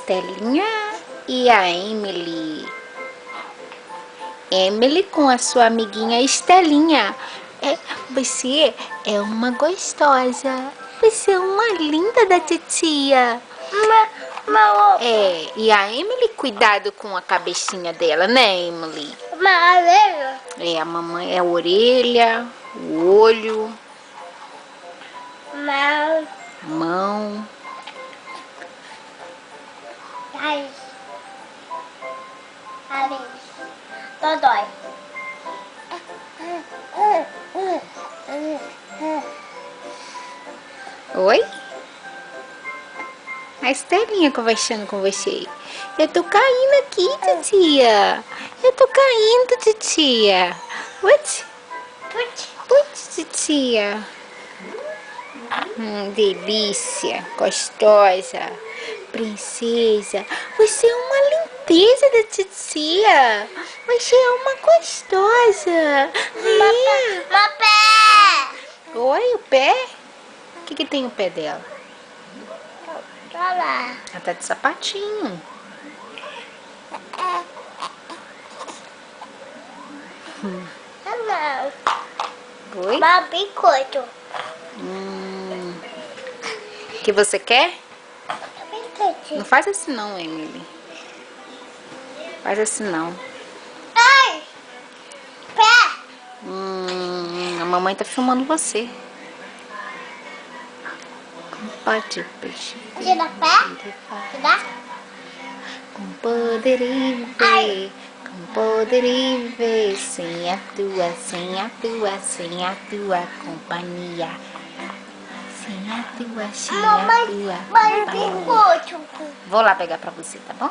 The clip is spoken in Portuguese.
Estelinha e a Emily. Emily com a sua amiguinha Estelinha. Você é uma gostosa. Você é uma linda da titia. E a Emily, cuidado com a cabecinha dela, né, Emily? A mamãe é a orelha, o olho, mão. Dodói. Oi? A Estelinha conversando com você. Eu tô caindo aqui, titia. Eu tô caindo, titia. Putz, titia. Delícia, gostosa, princesa. Você é uma lindeza da titia. Você é uma gostosa. Meu pé! Oi, o pé? O que tem o pé dela? Olha Ela tá de sapatinho. lá. Oi? Biscoito. O que você quer? Biscoito. Não faz assim não, Emily. Faz assim não. Ai! Pé! A mamãe tá filmando você. Como pode peixe? Tira pé? Tira? Como poderia viver? Como poderia viver sem a tua companhia? Sem a tua Mamãe, companhia. biscoito. Vou lá pegar pra você, tá bom?